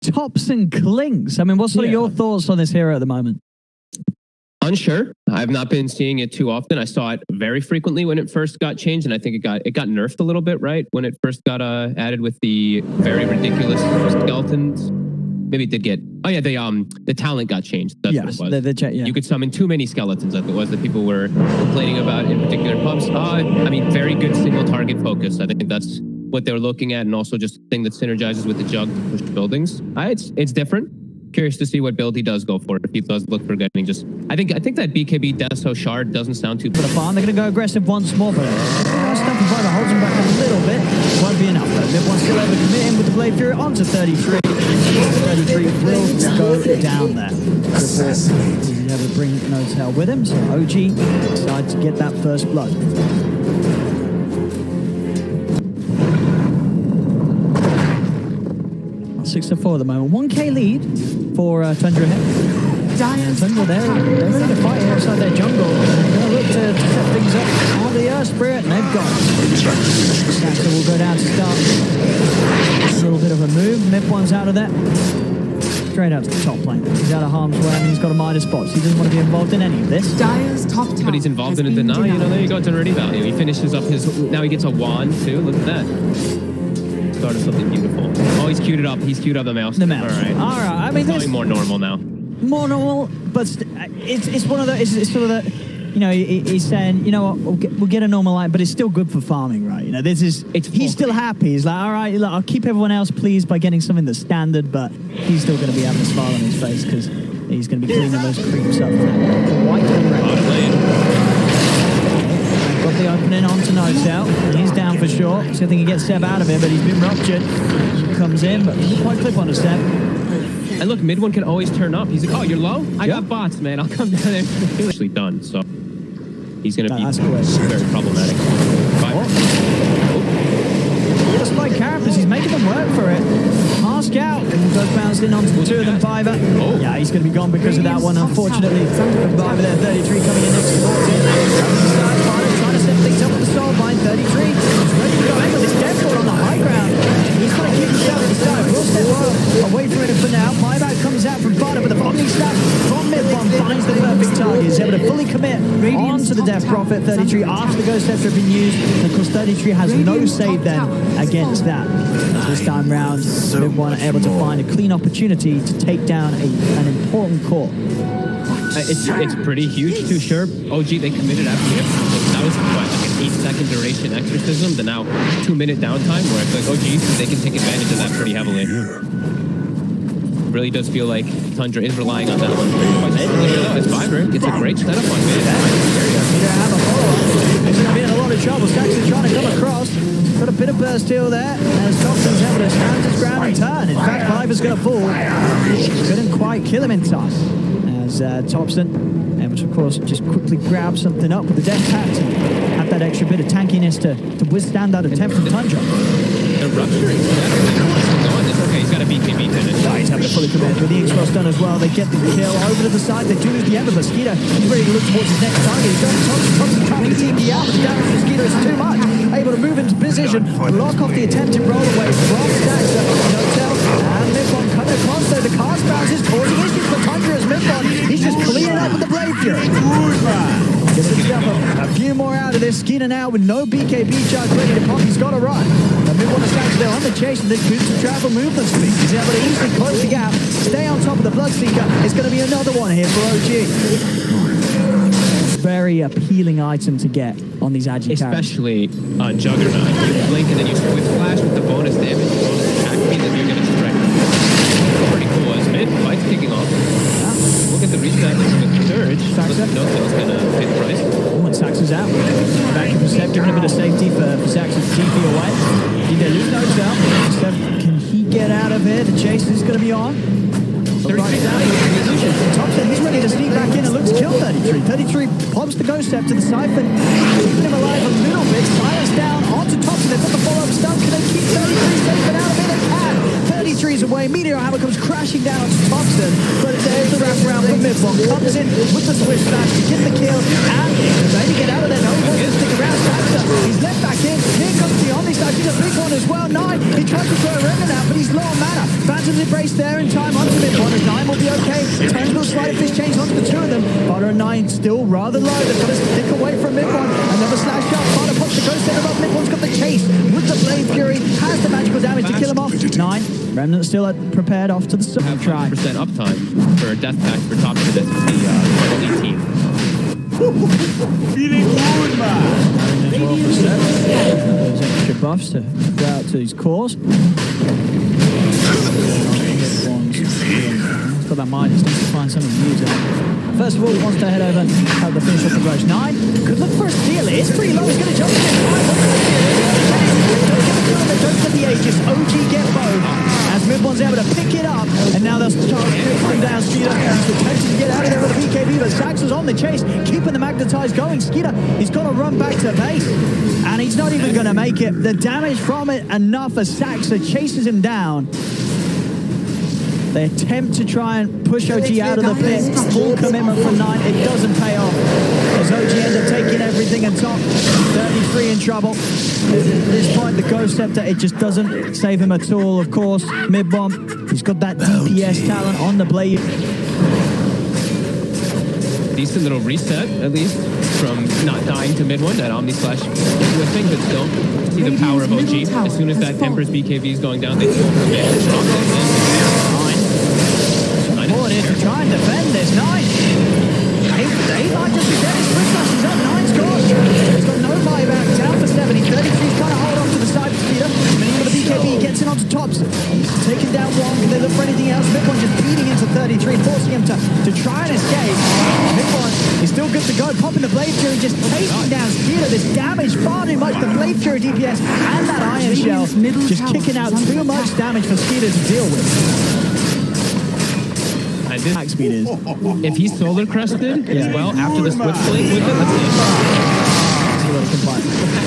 Thompson clinks. I mean, what's sort of your thoughts on this hero at the moment? Unsure. I've not been seeing it too often. I saw it very frequently when it first got changed, and I think it got nerfed a little bit, right? When it first got added with the very ridiculous skeletons. Maybe it did get... Oh, yeah, the talent got changed. That's what it was. You could summon too many skeletons, I think it was, that people were complaining about in particular pubs. I mean, very good single target focus. I think that's what they were looking at, and also just a thing that synergizes with the jug to push buildings. It's different. Curious to see what build he does go for. If he does look for getting just... I think that BKB Deso Shard doesn't sound too... For the farm, they're going to go aggressive once more, but Stumpy Fighter holds him back a little bit. Won't be enough, though. Mid-1 still able to commit him with the Blade Fury onto 33. 33 will go down there. He's able to bring No Tail with him, so OG decides to get that first blood. 6-4 at the moment. 1k lead for Tundra here. And Tundra, they're ready to fight here inside their jungle. They're going to look to set things up on the Earth Spirit, and they've got it. Saxon will go down to start. A little bit of a move. Mid-1's out of there. Straight out to the top lane. He's out of harm's way, and he's got a minus box. He doesn't want to be involved in any of this. But he's involved in a deny. You know, there you go. It's already value. He finishes up his... Now he gets a wand, too. Look at that. Started something beautiful. Oh, he's queued it up. He's queued up the mouse. The mouse. All right. I mean, it's more normal now. More normal, but it's one of the... It's sort of the... You know, he's saying, you know what, we'll get a normal line, but it's still good for farming, right? You know, he's still happy. He's like, all right, look, I'll keep everyone else pleased by getting something that's standard, but he's still going to be having a smile on his face because he's going to be cleaning those creeps up. White and red. Got the opening onto No Tail. He's down for sure. So I think he gets Seb out of it, but he's been ruptured. Comes in, but he quite clip on a Seb. And look, mid-1 can always turn up. He's like, oh, you're low? I got bots, man. I'll come down there. He's actually done, so he's going to be very problematic. Just like characters, he's making them work for it. Mask out, and goes bounced in onto the two of them. Fiver. Yeah, he's going to be gone because of that one, unfortunately. Fiver there, 33 coming in next to 14. Trying to set things up with the soul line. 33. He's ready to go in with his death on the high ground. He's going to keep himself to the side. Will step away from it for now. Fiver comes out from bottom, but the Omni snap from mid-1 finds the perfect target. He's able to fully commit onto the Death Prophet. 33 after the Ghost Scepter has been used. And of course, 33 has no save then against that. This time round, mid-1 able to find a clean opportunity to take down an important core. It's pretty huge too, sure. OG, they committed after him. That was what, like an 8-second duration exorcism, to now 2-minute downtime, where I feel like OG, they can take advantage of that pretty heavily. It really does feel like Tundra is relying on that one. It's Fiverr. It's a great setup on mid. He's going to be in a lot of trouble. Saxon trying to come across. Got a bit of burst heal there. As Thompson's able to stand his ground and turn. In fact, Fiver's going to fall. Couldn't quite kill him in time. As Thompson, able to, of course, just quickly grab something up with the Death Pact and have that extra bit of tankiness to withstand that attempt from Tundra. The rupture is okay, he's got a BKB finish. He's having to fully commit with the X-Cross done as well. They get the kill over to the side. They do lose the Ember. Mosquito, he's ready to look towards his next target. He's got Thompson trying to TP out, but the damage to Mosquito is too much. Able to move into position, block off the attempted roll away from Staxer. No Tail, and mid-1 coming across though. The cast bounce is causing issues for Tundra as mid-1. He's just clearing up with the Blade Fury. Gets himself a few more out of this. Skeeter now with no BKB charge ready to pop. He's got to run. The mid-1 is Staxer there on the chase, and this boosts the travel movement speed. He's able to easily close the gap, stay on top of the Bloodseeker. It's going to be another one here for OG. Very appealing item to get on these Agi especially on Juggernaut. You blink and then you with flash with the bonus damage, bonus attack speed, then you're going to strike. Pretty cool as mid fight's kicking off. Look at the reset with Surge. No Tail's going to pay the price. Oh, and Saxon's out. Back in Seb, giving a bit of safety for Saxon to TP away. They lose No Tail. Seb, can he get out of here? The chase is going to be on. 33 down. Thompson, he's ready to sneak back in and looks to kill 33. 33 pops the Ghost Step to the Siphon, keeping him alive a little bit. Silence down onto Thompson. They've got the follow-up stun. Can they keep 33 safe and out of it? They can. 33's away. Meteor Hammer comes crashing down on Thompson, but there's the wraparound from Midbomb. Comes in with the Swiss Flash to get the kill, and maybe get out of there. No one wants to stick around. Saxer, he's left back in. Here comes the Omni Slash. He's a big one as well. 9, he tries to throw a Remnant out, but he's low on mana. Phantom's Embrace there in time onto Midbomb. 9 will be okay. Turns will slide a fish change onto the 2 of them. Potter and 9 still rather low. They've got to stick away from Midbomb. Another slash shot. Potter pops the ghost center up. Midbomb's got the chase with the Blade Fury. Has the magical damage to kill him off. 9. Remnant still prepared off to the side. Have 100% uptime for death packs for top to this the 18. Feeling good, man. Those extra buffs to go out to his cores. He's got that minus, needs to find something to use out. First of all, he wants to head over, have the finish off the rush. 9 could look for a steal. It is pretty low. He's going to jump in. Don't get the Aegis. OG get both. As Midbom's able to pick it up, and now they'll start putting down Skeeter. He's attempting to get out of there with a BKB, but Sax was on the chase, keeping the Magnetize going. Skeeter, he's got to run back to base, and he's not even going to make it. The damage from it enough as Sax chases him down. They attempt to try and push OG out of the pit. Full commitment from 9. It doesn't pay off. As OG ends up taking everything and top. 33 in trouble. At this point, the Ghost Scepter, it just doesn't save him at all. Of course, Midbomb, he's got that DPS talent on the blade. Decent little reset, at least, from not dying to mid one. That Omni Slash whipping, but still see the power of OG. As soon as that Emperor's BKB is going down, they will commit. Forward here to try and defend this. 9. He might just be dead. His Swiss Flash is up. 9 scores. He's got no buyback. Down for 70. 33's trying to hold on to the side of Skeeter. Then with the BKB, he gets in onto tops. He's taken down one. Can they look for anything else? Midbomb just beating into 33, forcing him to try and escape. Midbomb is still good to go. Popping the Blade Fury, just taking down Skeeter. This damage far too much. The Blade Fury DPS and that Iron Shell just kicking out too much damage for Skeeter to deal with. This attack speed is. If he's solar crested as well after the switchblade with it, let's see.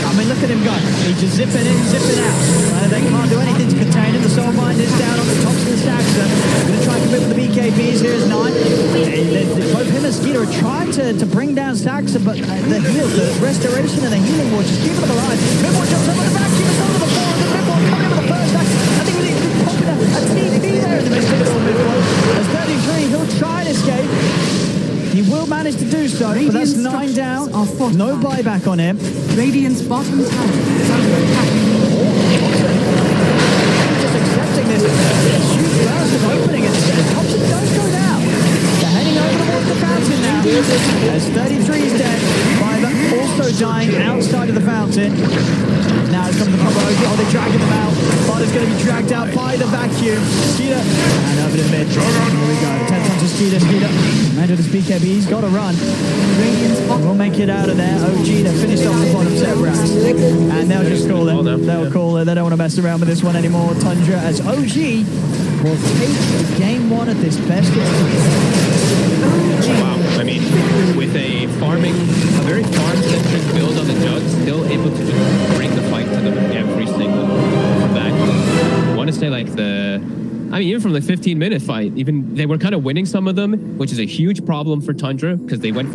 I mean, look at him go. He's just zipping in, zipping out. They can't do anything to contain him. The Soul Mind is down on the tops of the stacks. Going to try and commit with the BKBs. Here's 9. Both him and Skeeter are trying to bring down Saxa, but the heal, the restoration and the healing will just keep them alive. Midbomb jumps up on the back, keeps over the forward. Midbomb coming in with the first stack. I think we're popping a TP there in the midst of it all. Midbomb. As 33, he'll try and escape. He will manage to do so, but that's 9 down. No buyback on him. Radiant's bottom tower is under attack. Just accepting this huge burst of opening, and Thompson does go down. They're heading over towards the fountain now. As 33 is dead, Buyback also dying outside of the fountain. Now it's coming to the combo. Oh, they're dragging them out. Potter's going to be dragged out by the vacuum. Skeeter, and over to mid. Here we go. 10 times to Skeeter. Manager to BKB. He's got to run. We'll make it out of there. OG, they finished off the bottom set racks. And they'll just call it. They'll call it. They don't want to mess around with this one anymore. Tundra as OG will take game 1 at this best. Wow. I mean, with a very farm-centric build on the Jug, still able to just bring the fight to them every single back. I want to say even from the 15-minute fight, even they were kind of winning some of them, which is a huge problem for Tundra because they went.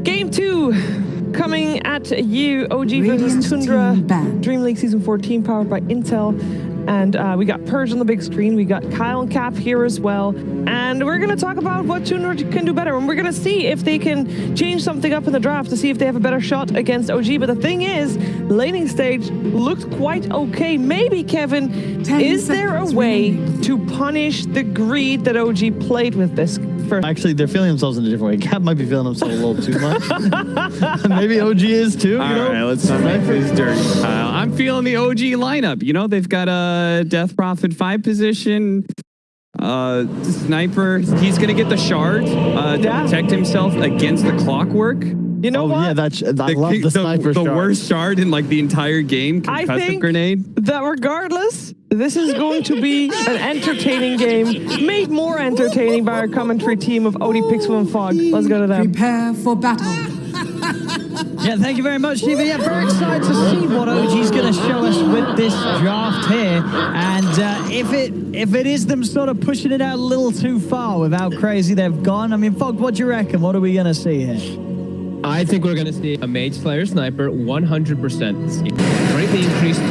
Game 2 coming at you. OG versus Tundra. Dream League Season 14 powered by Intel. And we got Purge on the big screen. We got Kyle and Cap here as well. And we're going to talk about what Tundra can do better. And we're going to see if they can change something up in the draft to see if they have a better shot against OG. But the thing is, laning stage looked quite okay. Maybe, Kevin, is there a way to punish the greed that OG played with this first? Actually, they're feeling themselves in a different way. Cap might be feeling himself a little too much. Maybe OG is too. All right, let's not make this dirty, Kyle. I'm feeling the OG lineup. You know, they've got a Death Prophet 5 position. Sniper, he's going to get the shard to protect himself against the clockwork. You know what? Yeah, I love the sniper the shard. worst shard in like the entire game. I Concussive think grenade. that regardless, this is going to be an entertaining game, made more entertaining by our commentary team of Odie, Pixel, and Fog. Let's go to them. Prepare for battle. Yeah, thank you very much, Steve. Yeah, very excited to see what OG's going to show us with this draft here. And if it is them sort of pushing it out a little too far with how crazy they've gone, I mean, Fog, what do you reckon? What are we going to see here? I think we're going to see a Mage Slayer Sniper 100%. Greatly increased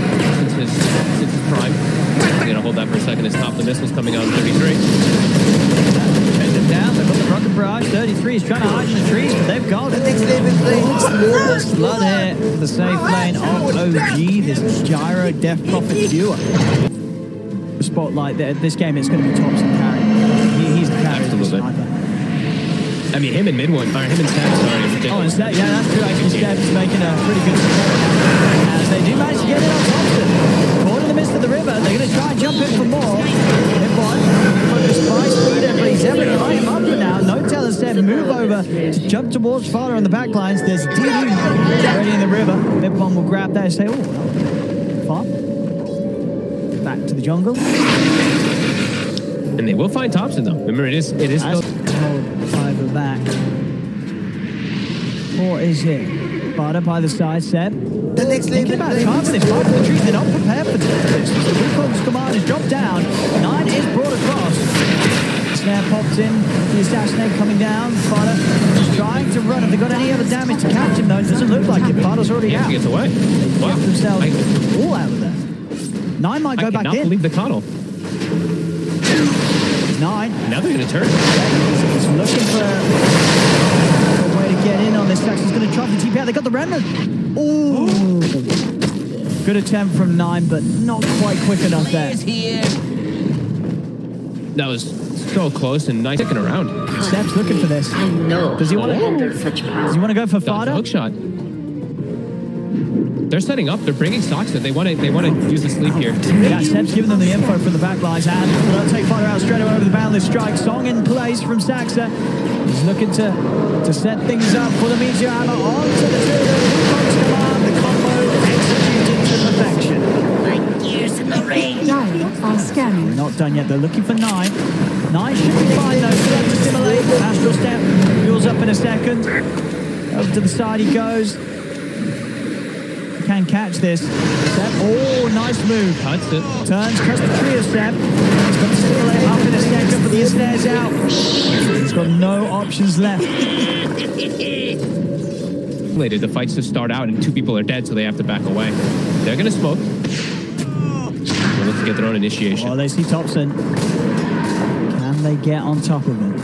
since his prime. I'm going to hold that for a second. His top of the missiles coming out 33. Down, they've got the rocket barrage. 33 is trying to hide in the trees, but they've got it. The flood here, the safe lane of OG, this gyro death prophet viewer. The spotlight there, this game, it's going to be Thompson carry. He's the carry. Absolutely. I mean, him and mid one, or him and Stab, sorry. Oh, and Stab, yeah, that's true. Actually, Stab's making a pretty good support. As they do manage to get it on Thompson. Caught in the midst of the river. They're going to try and jump in for more. Hit one. Focused by Speeder, but he's able to line him up for now. No tell instead, move over to jump towards Father on the back lines. There's DD already in the river. Mid one will grab that and say, oh, far. Back to the jungle. And they will find Thompson, though. Remember, it is still... Five back. Or is it? Butter by the side, Seb. Thinking about Thompson, it's part of the trees. They're not prepared for this. The Wukong's command is dropped down. 9 is brought across. Snare popped in. The assassinate coming down. Butter is trying to run. Have they got any other damage to catch him, though? It doesn't look like it. Butter's already out. He gets away. They Wow. themselves all out of there. 9 might go back in. I cannot believe the coddle. 9. Now they're going to turn. He's looking for a way to get in on this. Saxon's going to try the TP out. They got the remnant. Ooh. Good attempt from 9, but not quite quick enough there. That was so close and nice sticking around. Seb's looking for this. Does he want to go for Fada? Hook shot. They're setting up. They're bringing stocks in. They want to use the sleep here. Yeah, Seb's giving them the info from the back lines, and they'll take Fada out straight away over the boundless strike. Song in place from Saxa. He's looking to set things up for the Meteor Hammer onto the Wukong's command. The combo executed to perfection. Like years in the rain. Giants are scanning. Not done yet. They're looking for 9. 9 should be fine though. Still have to simulate. Astral step. Fuels up in a second. Over to the side he goes. Can catch this. Step. Oh, nice move. Cuts it. Turns, cuts the tree of Step. He's got to simulate up in a second, but the snare's out. He's got no options left. Later, the fights just start out and 2 people are dead, so they have to back away. They're going to smoke. They'll look to get their own initiation. Oh, they see Thompson. Can they get on top of him?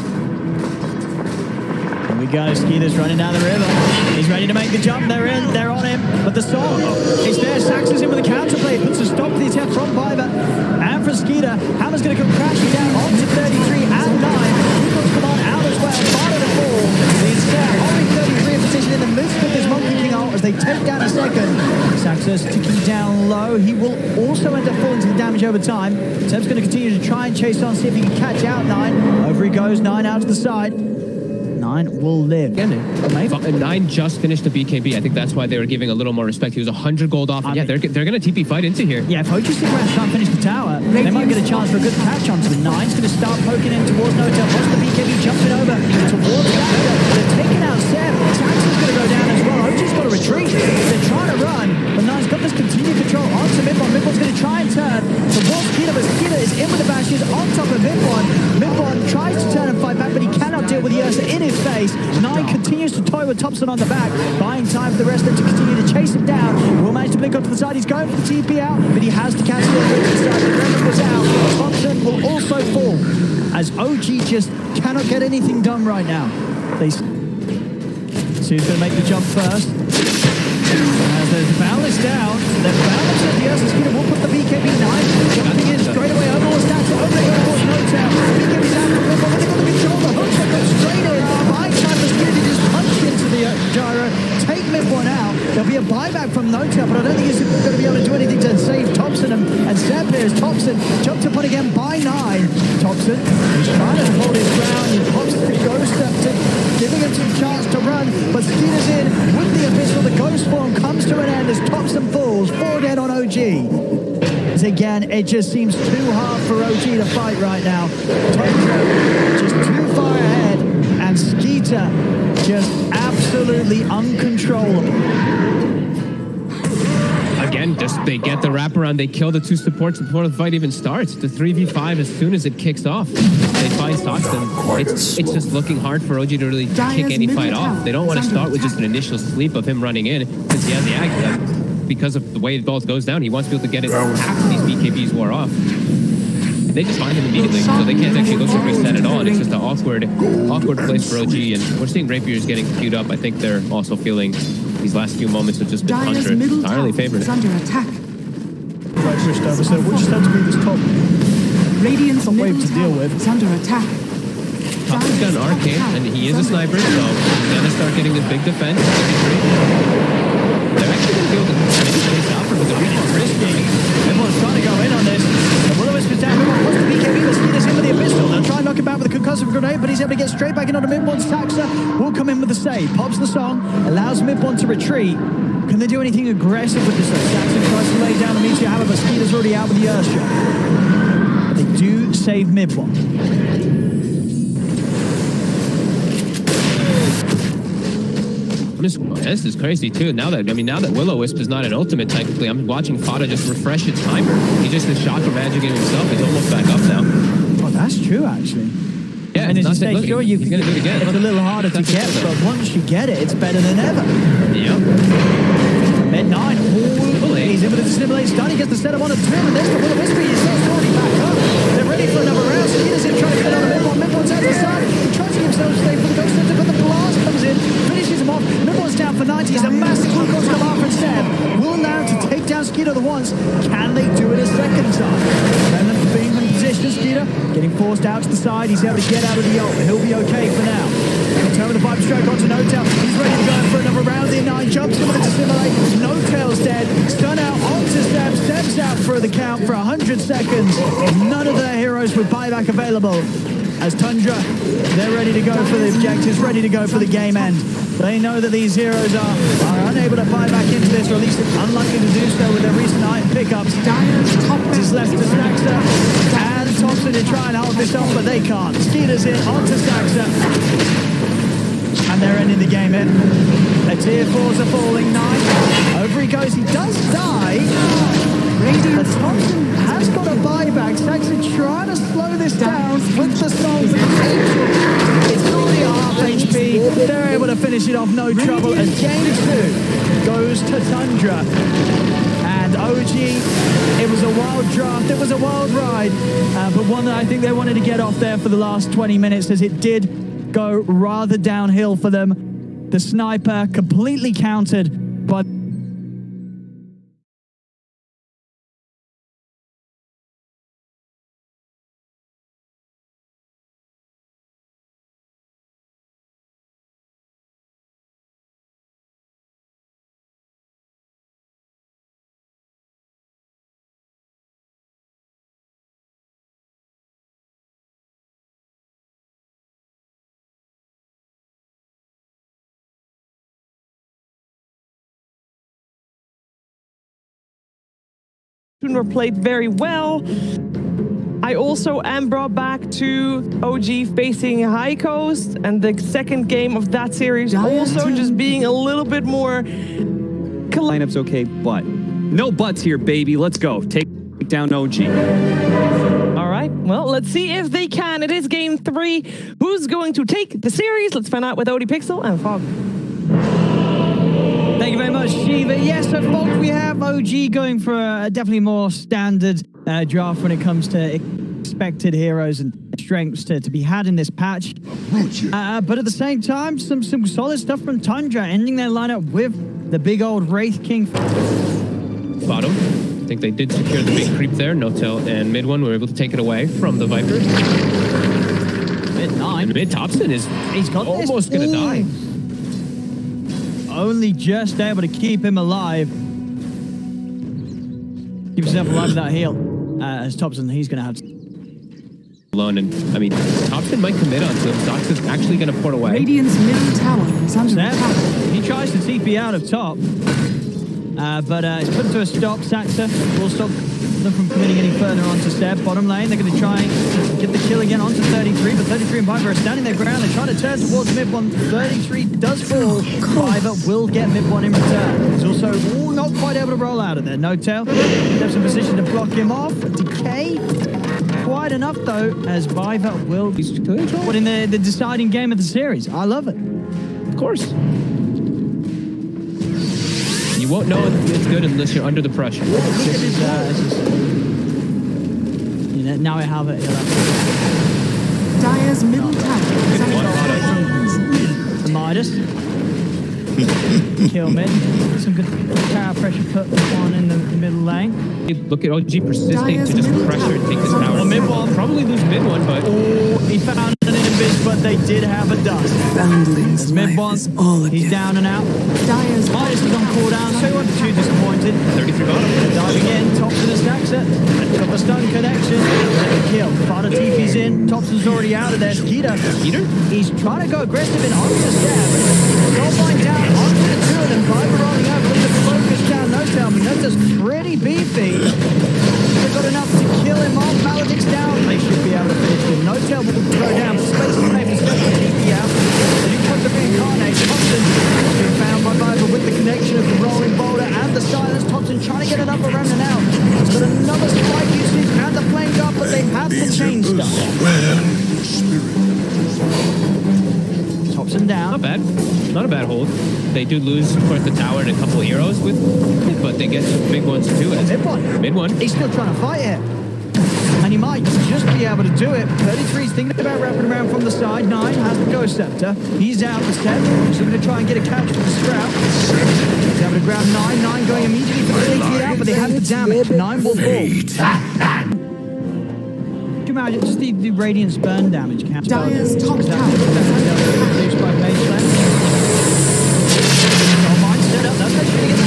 Here we go. Skeeter's running down the river. He's ready to make the jump. They're in. They're on him. But the song is there. Saxon's in with a counterplay. Puts a stop to the attempt from Piper. And from Skeeter. Hammer's going to come crashing down onto 33 and 9. Wukong's command out as well. Fire to fall. The instead holding 33 in position in the midst of this Monkey King ult as they take down a second. Saxon's ticking down low. He will also end up falling to the damage over time. Seb's going to continue to try and chase on, see if he can catch out 9. Over he goes. 9 out to the side. 9 will live. Again, 9 just finished the BKB. I think that's why they were giving a little more respect. He was 100 gold off. And yeah, they're going to TP fight into here. Yeah, if OG stick around to try and finish the tower, they might get a chance for a good catch onto the 9's going to start poking in towards Notel. Watch the BKB jumping over towards Saxon. They're taking out Seb. Saxon's going to go down as well. OG's got to retreat. They're trying to run, but 9's got this continued control onto Midbon. Midbon's going to try and turn towards Skeeter, but Skeeter is in with the bashes on top of Midbon. Midbon tries to turn and fight back, but he cannot deal with the Ursa in his face. 9 continues to toy with Thompson on the back, buying time for the rest of them to continue to chase him down. Will manage to blink up to the side. He's going for the TP out, but he has to catch the side. The Reverend was out. Thompson will also fall as OG just cannot get anything done right now. So he's going to make the jump first. As there's the Boundless down, the Boundless at the Ursa Skeeter will put the BKB 9 jumping in straight away over all stats. Over the towards Notel. BKB's out from Midbon. They've got the control. The hook shot goes straight in. Buying time for Skeeter to just punch into the gyro, take Midbon out. There'll be a buyback from Notel, but I don't think he's going to be able to do anything to save Thompson and Seb here as Thompson jumped up on again by 9. Thompson, he's trying to hold his ground. He pops the ghost up to giving him some chance to run, but Skeeter's in with the abyssal. The ghost form comes to an end as Thompson falls. 4 dead on OG. As again, it just seems too hard for OG to fight right now. Thompson just too far ahead, and Skeeter just absolutely uncontrolled uncontrollable. Again, just they get the wraparound, they kill the two supports before the fight even starts. The 3v5 as soon as it kicks off. They find stocks and it's just looking hard for OG to really kick any fight off. They don't want to start with just an initial sleep of him running in since he has the ag. Because of the way the ball goes down, he wants to be able to get it after these BKBs wore off. They just find him immediately, so they can't actually look to reset at all. And it's just an awkward place for OG. And we're seeing Rapiers getting queued up. I think they're also feeling these last few moments have just been entirely favored. Under attack. Right, switched over, so we'll just have to be this top wave to deal with. Is under attack. Top's got an arcane, and he is a sniper, so he's gonna start getting this big defense. They're actually gonna be able to maybe chase Alfred with the recall Risky. Everyone's trying to go in on this. And Will-O-Wisp is down. Everyone wants the BKB. Let's see this in with the pistol. They'll try and knock him back with a concussive grenade, but he's able to get straight back in on the mid-one. Saxa will come in with the save. Pops the song, allows mid-one to retreat. Can they do anything aggressive with this? Saxa tries to lay down the meteor hammer, but Skeeter's already out with the Earth shot. They do save mid-one. This is crazy too. Now that Will-O-Wisp is not an ultimate technically, I'm watching Fada just refresh its timer. He just is shock magicking himself. He's almost back up now. Oh, that's true actually. Yeah, and as you say, he's sure, gonna do it again. It's a little harder to get, but once you get it, it's better than ever. Yep. Mid-9. He's able to stimulate stun. He gets the setup on a turn, and there's the Will-O-Wisp. He's already back up. They're ready for another round. Skeeter's in trying to get it on the mid-one. Mid-one's out the side. He tries to give himself safe for the ghost center, but the blast comes in, finishes him off. Mid-one's down for 90. He's a massive glucose come off and Seb. Will now to take down Skeeter the once. Can they do it a second time? And then being in position, Skeeter getting forced out to the side. He's able to get out of the ult, but he'll be okay for now. He'll turn with the Vibe Strike onto No-Tail. He's ready to go in for another round. The 9 jumps him to simulate. No-Tail's dead. Stun out onto Seb. Seb's out for the count for 100 seconds. None of their heroes with buyback available. As Tundra, they're ready to go for the objectives, ready to go for the game end. They know that these heroes are unable to buy back into this, or at least unlikely to do so with their recent item pickups. It is left to Saxa and Thompson to try and hold this off, but they can't. Skeeter's in onto Saxa. And they're ending the game in. The tier 4s are falling. 9. Over he goes. He does die. But Thompson has got a buyback. Saxa trying to slow this down with the song. It's only a half HP. They're able to finish it off no trouble as game 2 goes to Tundra. And OG, it was a wild draft. It was a wild ride. But one that I think they wanted to get off there for the last 20 minutes as it did go rather downhill for them. The sniper completely countered by played very well. I also am brought back to OG facing High Coast, and the second game of that series also just being a little bit more. Lineup's okay, but no buts here, baby. Let's go. Take down OG. All right. Well, let's see if they can. It is game 3. Who's going to take the series? Let's find out with Odie Pixel and Fog. Thank you very much, Shiva. Yes, so folks, we have OG going for a definitely more standard draft when it comes to expected heroes and strengths to be had in this patch. But at the same time, some solid stuff from Tundra, ending their lineup with the big old Wraith King. Bottom. I think they did secure the big creep there. No-Tail and mid-1 were able to take it away from the Vipers. Mid-9. And mid-Thompson is he's got almost going to die. Only just able to keep him alive. Keep himself alive with that heal. As Thompson, he's going to have to... Alone, and I mean, Thompson might commit onto him. Zox is actually going to port away. Radiant's middle tower is under attack. He tries to TP out of top. But it's put to a stop. Saxa will stop them from committing any further onto Steph. Bottom lane, they're going to try and get the kill again onto 33, but 33 and Viper are standing their ground. They're trying to turn towards mid one. 33 does fall. Viper will get mid one in return. He's also not quite able to roll out of there. No tail. Steph's in position to block him off. Decay. Quite enough though, as Viper will be put in the deciding game of the series. I love it. Of course. You won't know it's good unless you're under the pressure. This is you know, now I have it. Dire's middle tower is under attack. The Midas. Kill mid. Some good tower pressure put on in the middle lane. Look at OG persisting to just pressure and take this tower. Well, mid one. Probably lose mid one, but... Oh, he found an invis, but they did have a dust. Foundling's Mid one. He's down and out. Dire's Midas is on cooldown, so he wasn't too disappointed. 33 bottom. Diving in, Thompson stacks it. Got the stun connection. Kill. Fada TP's in. Thompson's already out of there. Skeeter. Skeeter? He's trying to go aggressive in onto the stab. Goldmine down onto the two of them. Viper rolling out from the focus down. No tell me. That's just pretty beefy. They've got enough to kill him off. Maledict's down. They should be able to finish him. No tail will throw down. Space is made for Steph to TP out. They do put the reincarnate. Thompson has been found by Viper with the connection of the rolling boulder and the silence. Thompson trying to get it up around and out. He's got another strike usage and the flamed up, but they have to change stuff. Thompson down. Not bad. Not a bad hold. They do lose, of course, the tower and a couple of heroes with, but they get some big ones too. Mid one. Mid one. He's still trying to fight here. And he might just be able to do it. 33's thinking about wrapping around from the side. 9 has the Ghost Scepter. He's out the step. He's going to try and get a catch for the Sprout. He's able to grab 9. 9 going immediately for the AT out, but they have the damage. 9 will fall. Can you imagine just the Radiant burn damage count? Dire's top tower is Reduced by Mage Lane. Oh, mine set up. That's actually going to get the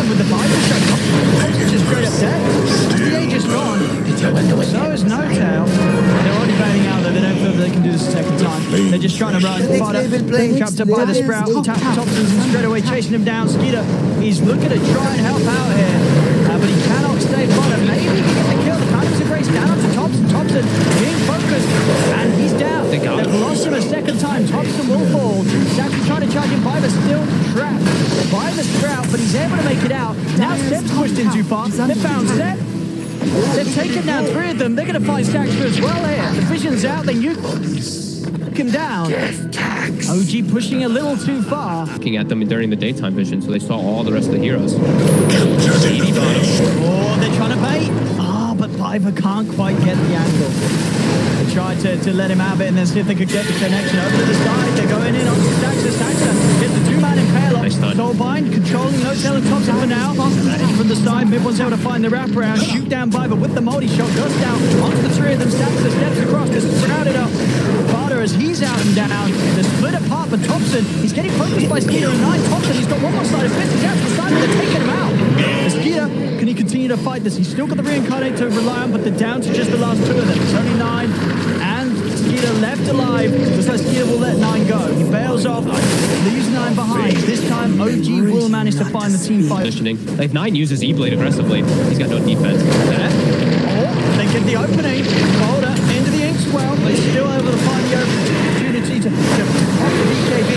2 with the Viper shot. Thompson's just straight up dead. The age is gone. So is No Tail. They're already bailing out though. They don't feel that they can do this a second time. They're just trying to run. Fada, trapped up by the Sprout. Thompson's and straight away chasing him down. Skeeter, he's looking to try and help out here. But he cannot stay bottom. Maybe he can get the kill. The Phantoms of Grace down to Thompson. Thompson being focused. And he's down. They've lost him a second time. Thompson will fall. He's actually trying to charge him. Viper still trapped by the Sprout, but he's able to make it out. Now Steph's pushed in too far. They found Steph. They've taken down 3 of them. They're going to find Staxter as well here. The vision's out. They nuke him down. OG pushing a little too far. Looking at them during the daytime vision, so they saw all the rest of the heroes. 80 bottom. Oh, they're trying to bait. But Viper can't quite get the angle. They tried to let him have it and then see if they could get the connection over to the side. They're going in onto Staxter. Staxter gets the 2-man impale off. Nice stun. Soulbind controlling No Tail and Thompson for now. From the side, mid one's able to find the wraparound. Shoot down Viper with the multi-shot. Goes down onto the 3 of them. Staxter steps across. Just crowded up. Fada as he's out and down. They're split apart, but Thompson, he's getting focused by Skeeter and 9. Thompson, he's got one more side of fist. He's out to the side, but they're taking him out. Skeeter, can he continue to fight this? He's still got the reincarnate to rely on, but they're down to just the last 2 of them. It's only 9, and Skeeter left alive. Looks like Skeeter will let 9 go. He bails off, leaves 9 behind. This time, OG will manage to find the team fight. Positioning. Like 9 uses E-Blade aggressively. He's got no defense. They get the opening. Boulder into the Inkswell. They're still able to find the opportunity to pop the BKB.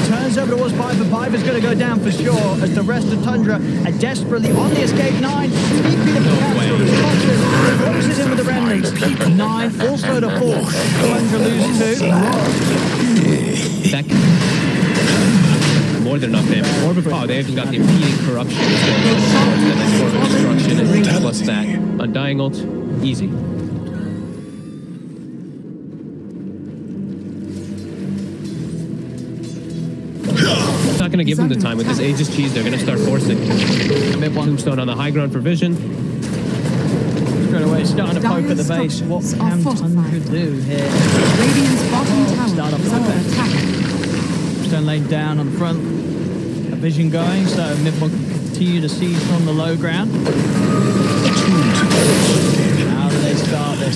Turns over towards Viper. Viper's going to go down for sure as the rest of Tundra are desperately on the escape. 9. TP the cancel. Closes in with the remnants. 9 also to fall. Tundra loses 2. That more than enough damage. Oh, they even got the impeding corruption. And then more destruction and plus that. Undying ult. Easy. Not going to give him the time. With this Aegis cheese, they're going to start forcing. Tombstone on the high ground for vision. Straight away, starting to poke at the base. What can Tundra do here? Radiant's bottom tower is under attack. Stone laid down on the front. A vision going, so Midbog can continue to seize from the low ground. How do they start this?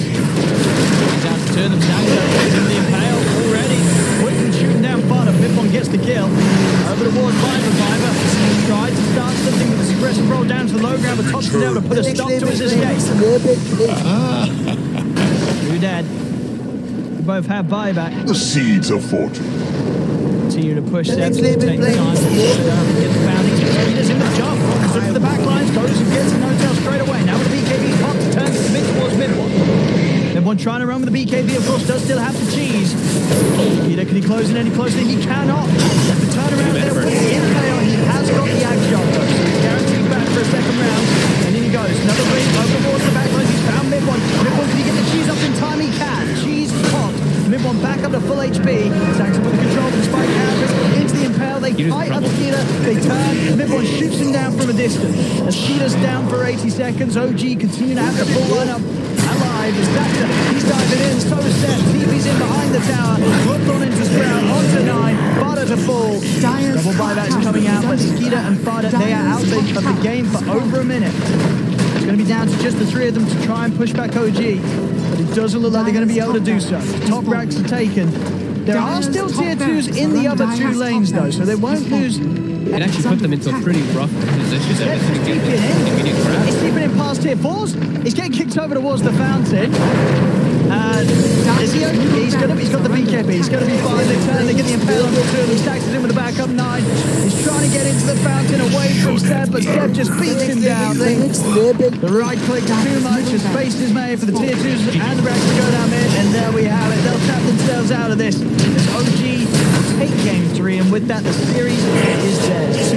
Down to 2 of them. Staxter in the impale already. Quick and shooting down Fada. Midbog gets the kill. Over towards Viper. Viper tried to start something with a suppressive roll down to the low program, but Thompson able to put a stop to his escape. Two dead. We both have buyback. The seeds of fortune. Continue to push them. Take the time to get the bounties. He's in the jump. Looks at the back lines, goes and gets a no-tail straight away. Now with the BKB pop, turns to mid towards mid one. Everyone trying to run with the BKB, of course, does still have the cheese. Peter, can he close in any closer? He cannot. The turnaround there with the impale. He has got the ag shot though, so he's guaranteed back for a second round. And in he goes. Another ring over towards the back lines. He's found mid one. Mid one, can he get the cheese up in time? He can. Cheese popped. Mid one back up to full HP. Saxon with the control of the spike counters into the impale. They fight up Peter. They turn. Mid one shoots him down from a distance. As Peter's down for 80 seconds, OG continue to have the full lineup alive. As Dacta, he's diving in. So is Seth. TV's in behind the tower. Looked on into Sprout. On to 9. Fada to fall. Double buybacks coming out. But Skeeter and Fada, they are out of the game for over a minute. It's going to be down to just the three of them to try and push back OG. But it doesn't look like they're going to be able to do so. Top racks are taken. There are still tier 2s in the other two lanes though, so they won't lose. It actually put them into a pretty rough position. There to get the immediate grab. He's keeping in past tier 4s. He's getting kicked over towards the fountain. Is he okay? He's got the BKB. He's going to be fine. They turn, they get the impale on the two of them. Stacks it in with the backup 9. He's trying to get into the fountain away from Seb, but Seb just beats him down. The right click too much. A space is made for the tier 2s and the racks to go down mid. And there we have it. They'll tap themselves out of this. This OG take game 3, and with that, the series is theirs.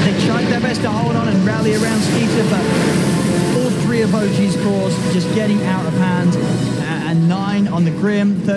They tried their best to hold on and rally around Skeeter, but all 3 of OG's cores just getting out of hand. And 9 on the Grim.